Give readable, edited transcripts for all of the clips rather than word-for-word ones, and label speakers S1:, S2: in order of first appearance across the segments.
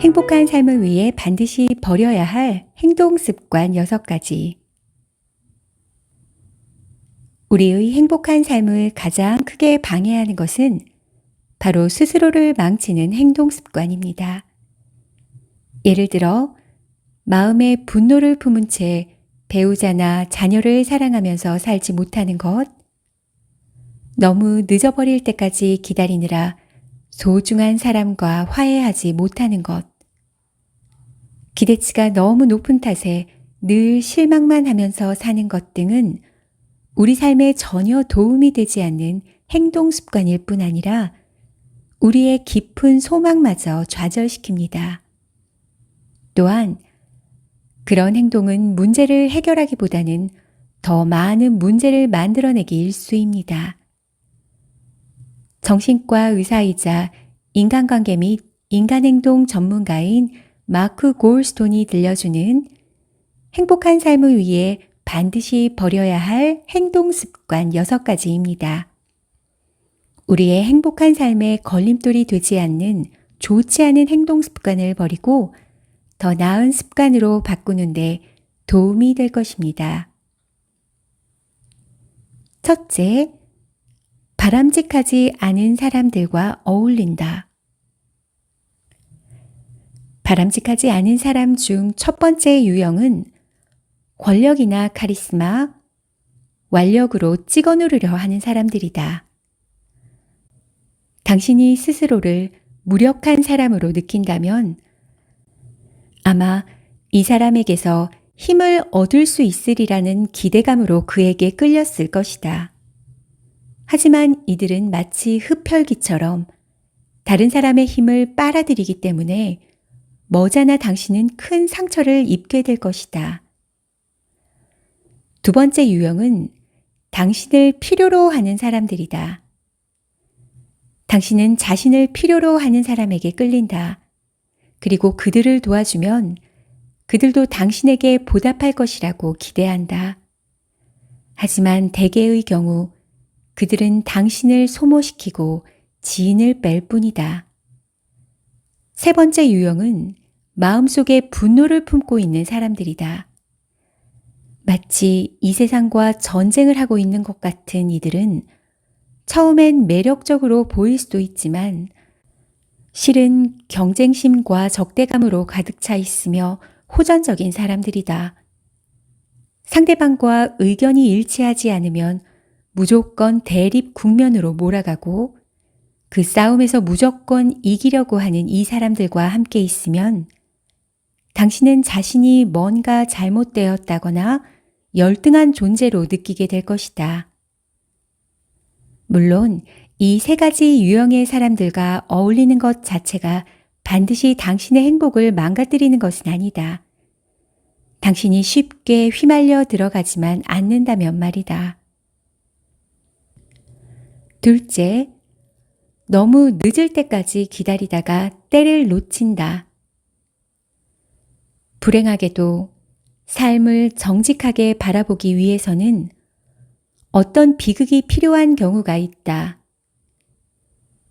S1: 행복한 삶을 위해 반드시 버려야 할 행동 습관 6가지. 우리의 행복한 삶을 가장 크게 방해하는 것은 바로 스스로를 망치는 행동 습관입니다. 예를 들어, 마음에 분노를 품은 채 배우자나 자녀를 사랑하면서 살지 못하는 것, 너무 늦어버릴 때까지 기다리느라 소중한 사람과 화해하지 못하는 것, 기대치가 너무 높은 탓에 늘 실망만 하면서 사는 것 등은 우리 삶에 전혀 도움이 되지 않는 행동 습관일 뿐 아니라 우리의 깊은 소망마저 좌절시킵니다. 또한 그런 행동은 문제를 해결하기보다는 더 많은 문제를 만들어내기 일쑤입니다. 정신과 의사이자 인간관계 및 인간행동 전문가인 마크 골스톤이 들려주는 행복한 삶을 위해 반드시 버려야 할 행동 습관 6가지입니다. 우리의 행복한 삶에 걸림돌이 되지 않는 좋지 않은 행동 습관을 버리고 더 나은 습관으로 바꾸는데 도움이 될 것입니다. 첫째, 바람직하지 않은 사람들과 어울린다. 바람직하지 않은 사람 중 첫 번째 유형은 권력이나 카리스마, 완력으로 찍어 누르려 하는 사람들이다. 당신이 스스로를 무력한 사람으로 느낀다면 아마 이 사람에게서 힘을 얻을 수 있으리라는 기대감으로 그에게 끌렸을 것이다. 하지만 이들은 마치 흡혈귀처럼 다른 사람의 힘을 빨아들이기 때문에 머지않아 당신은 큰 상처를 입게 될 것이다. 두 번째 유형은 당신을 필요로 하는 사람들이다. 당신은 자신을 필요로 하는 사람에게 끌린다. 그리고 그들을 도와주면 그들도 당신에게 보답할 것이라고 기대한다. 하지만 대개의 경우 그들은 당신을 소모시키고 지인을 뺄 뿐이다. 세 번째 유형은 마음속에 분노를 품고 있는 사람들이다. 마치 이 세상과 전쟁을 하고 있는 것 같은 이들은 처음엔 매력적으로 보일 수도 있지만 실은 경쟁심과 적대감으로 가득 차 있으며 호전적인 사람들이다. 상대방과 의견이 일치하지 않으면 무조건 대립 국면으로 몰아가고 그 싸움에서 무조건 이기려고 하는 이 사람들과 함께 있으면 당신은 자신이 뭔가 잘못되었다거나 열등한 존재로 느끼게 될 것이다. 물론 이 3가지 유형의 사람들과 어울리는 것 자체가 반드시 당신의 행복을 망가뜨리는 것은 아니다. 당신이 쉽게 휘말려 들어가지만 않는다면 말이다. 둘째, 너무 늦을 때까지 기다리다가 때를 놓친다. 불행하게도 삶을 정직하게 바라보기 위해서는 어떤 비극이 필요한 경우가 있다.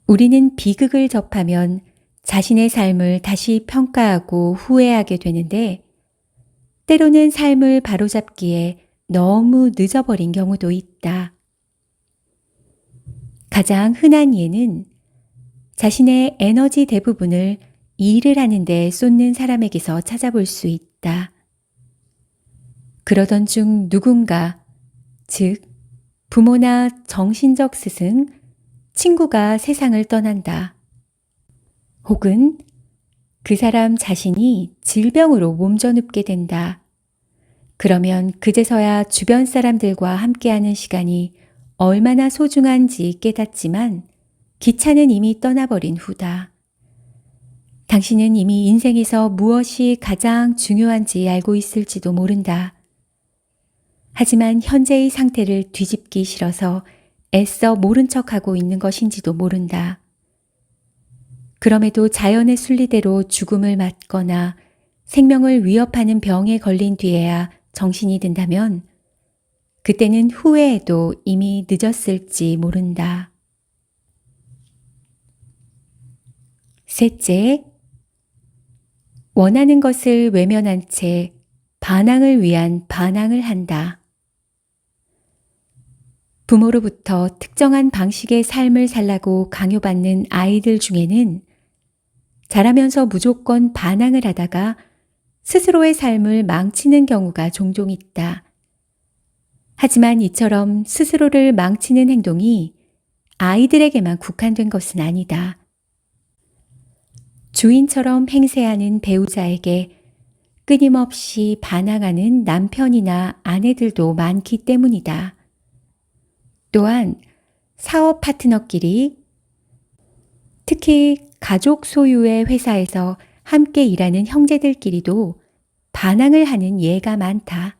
S1: 우리는 비극을 접하면 자신의 삶을 다시 평가하고 후회하게 되는데 때로는 삶을 바로잡기에 너무 늦어버린 경우도 있다. 가장 흔한 예는 자신의 에너지 대부분을 일을 하는데 쏟는 사람에게서 찾아볼 수 있다. 그러던 중 누군가, 즉 부모나 정신적 스승, 친구가 세상을 떠난다. 혹은 그 사람 자신이 질병으로 몸져눕게 된다. 그러면 그제서야 주변 사람들과 함께하는 시간이 얼마나 소중한지 깨닫지만 기차는 이미 떠나버린 후다. 당신은 이미 인생에서 무엇이 가장 중요한지 알고 있을지도 모른다. 하지만 현재의 상태를 뒤집기 싫어서 애써 모른 척하고 있는 것인지도 모른다. 그럼에도 자연의 순리대로 죽음을 맞거나 생명을 위협하는 병에 걸린 뒤에야 정신이 든다면 그때는 후회해도 이미 늦었을지 모른다. 셋째, 원하는 것을 외면한 채 반항을 위한 반항을 한다. 부모로부터 특정한 방식의 삶을 살라고 강요받는 아이들 중에는 자라면서 무조건 반항을 하다가 스스로의 삶을 망치는 경우가 종종 있다. 하지만 이처럼 스스로를 망치는 행동이 아이들에게만 국한된 것은 아니다. 주인처럼 행세하는 배우자에게 끊임없이 반항하는 남편이나 아내들도 많기 때문이다. 또한 사업 파트너끼리, 특히 가족 소유의 회사에서 함께 일하는 형제들끼리도 반항을 하는 예가 많다.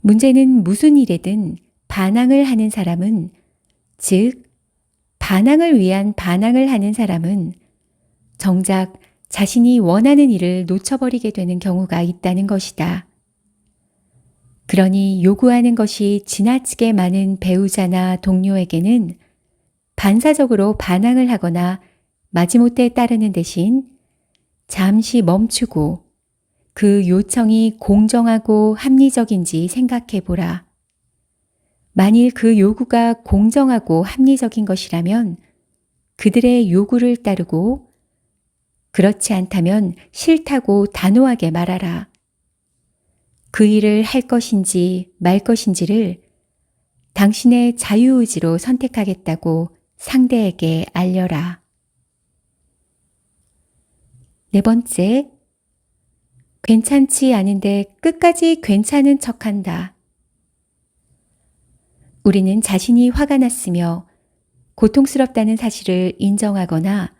S1: 문제는 무슨 일에든 반항을 하는 사람은, 즉, 반항을 위한 반항을 하는 사람은 정작 자신이 원하는 일을 놓쳐버리게 되는 경우가 있다는 것이다. 그러니 요구하는 것이 지나치게 많은 배우자나 동료에게는 반사적으로 반항을 하거나 마지못해 따르는 대신 잠시 멈추고 그 요청이 공정하고 합리적인지 생각해 보라. 만일 그 요구가 공정하고 합리적인 것이라면 그들의 요구를 따르고, 그렇지 않다면 싫다고 단호하게 말하라. 그 일을 할 것인지 말 것인지를 당신의 자유의지로 선택하겠다고 상대에게 알려라. 네 번째, 괜찮지 않은데 끝까지 괜찮은 척한다. 우리는 자신이 화가 났으며 고통스럽다는 사실을 인정하거나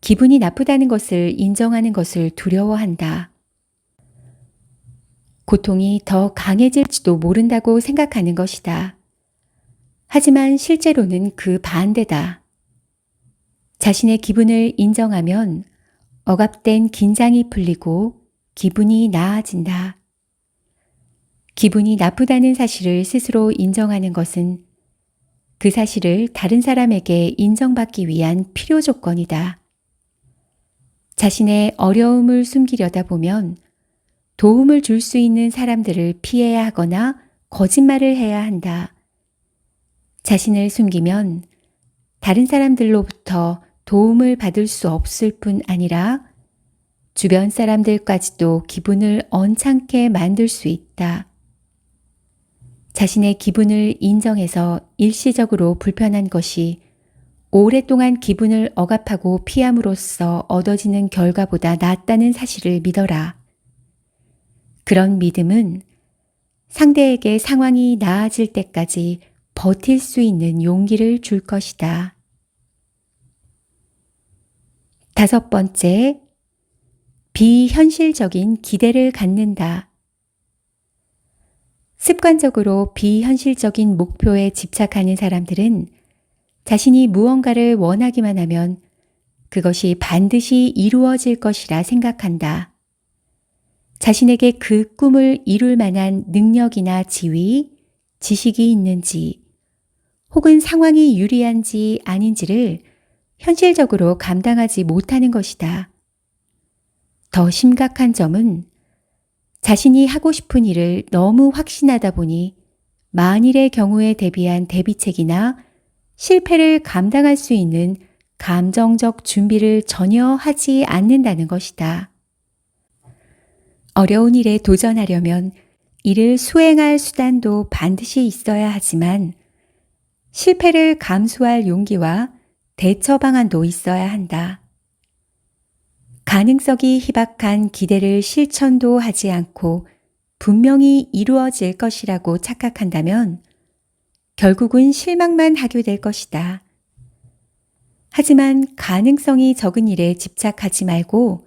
S1: 기분이 나쁘다는 것을 인정하는 것을 두려워한다. 고통이 더 강해질지도 모른다고 생각하는 것이다. 하지만 실제로는 그 반대다. 자신의 기분을 인정하면 억압된 긴장이 풀리고 기분이 나아진다. 기분이 나쁘다는 사실을 스스로 인정하는 것은 그 사실을 다른 사람에게 인정받기 위한 필요 조건이다. 자신의 어려움을 숨기려다 보면 도움을 줄 수 있는 사람들을 피해야 하거나 거짓말을 해야 한다. 자신을 숨기면 다른 사람들로부터 도움을 받을 수 없을 뿐 아니라 주변 사람들까지도 기분을 언짢게 만들 수 있다. 자신의 기분을 인정해서 일시적으로 불편한 것이 오랫동안 기분을 억압하고 피함으로써 얻어지는 결과보다 낫다는 사실을 믿어라. 그런 믿음은 상대에게 상황이 나아질 때까지 버틸 수 있는 용기를 줄 것이다. 다섯 번째, 비현실적인 기대를 갖는다. 습관적으로 비현실적인 목표에 집착하는 사람들은 자신이 무언가를 원하기만 하면 그것이 반드시 이루어질 것이라 생각한다. 자신에게 그 꿈을 이룰 만한 능력이나 지위, 지식이 있는지, 혹은 상황이 유리한지 아닌지를 현실적으로 감당하지 못하는 것이다. 더 심각한 점은 자신이 하고 싶은 일을 너무 확신하다 보니 만일의 경우에 대비한 대비책이나 실패를 감당할 수 있는 감정적 준비를 전혀 하지 않는다는 것이다. 어려운 일에 도전하려면 이를 수행할 수단도 반드시 있어야 하지만 실패를 감수할 용기와 대처 방안도 있어야 한다. 가능성이 희박한 기대를 실천도 하지 않고 분명히 이루어질 것이라고 착각한다면 결국은 실망만 하게 될 것이다. 하지만 가능성이 적은 일에 집착하지 말고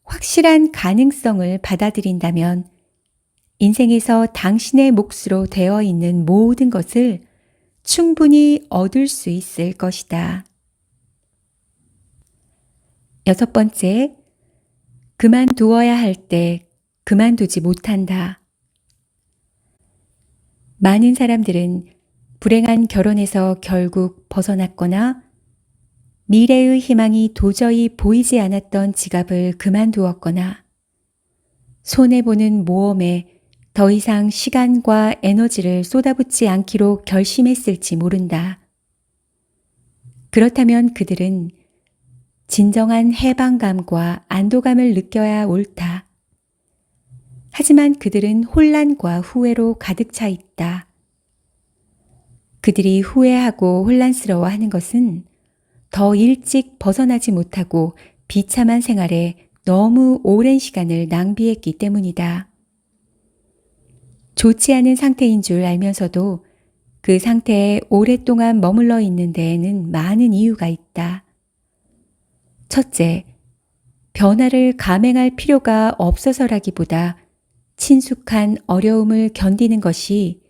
S1: 확실한 가능성을 받아들인다면 인생에서 당신의 몫으로 되어 있는 모든 것을 충분히 얻을 수 있을 것이다. 여섯 번째, 그만두어야 할 때 그만두지 못한다. 많은 사람들은 불행한 결혼에서 결국 벗어났거나 미래의 희망이 도저히 보이지 않았던 지갑을 그만두었거나 손해보는 모험에 더 이상 시간과 에너지를 쏟아붓지 않기로 결심했을지 모른다. 그렇다면 그들은 진정한 해방감과 안도감을 느껴야 옳다. 하지만 그들은 혼란과 후회로 가득 차 있다. 그들이 후회하고 혼란스러워하는 것은 더 일찍 벗어나지 못하고 비참한 생활에 너무 오랜 시간을 낭비했기 때문이다. 좋지 않은 상태인 줄 알면서도 그 상태에 오랫동안 머물러 있는 데에는 많은 이유가 있다. 첫째, 변화를 감행할 필요가 없어서라기보다 친숙한 어려움을 견디는 것이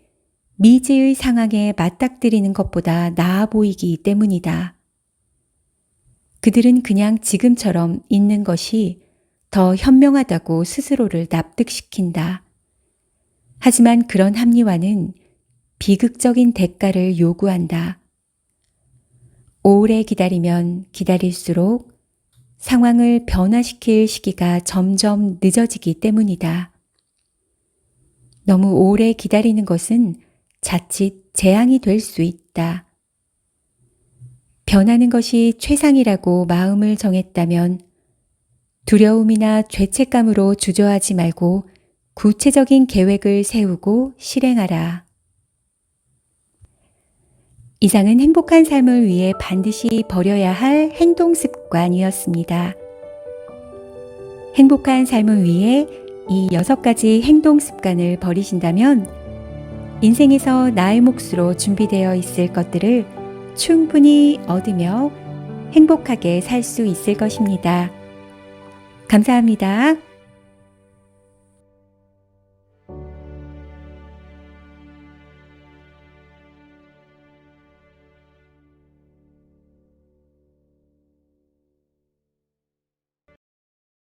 S1: 미지의 상황에 맞닥뜨리는 것보다 나아 보이기 때문이다. 그들은 그냥 지금처럼 있는 것이 더 현명하다고 스스로를 납득시킨다. 하지만 그런 합리화는 비극적인 대가를 요구한다. 오래 기다리면 기다릴수록 상황을 변화시킬 시기가 점점 늦어지기 때문이다. 너무 오래 기다리는 것은 자칫 재앙이 될 수 있다. 변하는 것이 최상이라고 마음을 정했다면 두려움이나 죄책감으로 주저하지 말고 구체적인 계획을 세우고 실행하라. 이상은 행복한 삶을 위해 반드시 버려야 할 행동 습관이었습니다. 행복한 삶을 위해 이 6가지 행동 습관을 버리신다면 인생에서 나의 몫으로 준비되어 있을 것들을 충분히 얻으며 행복하게 살 수 있을 것입니다. 감사합니다.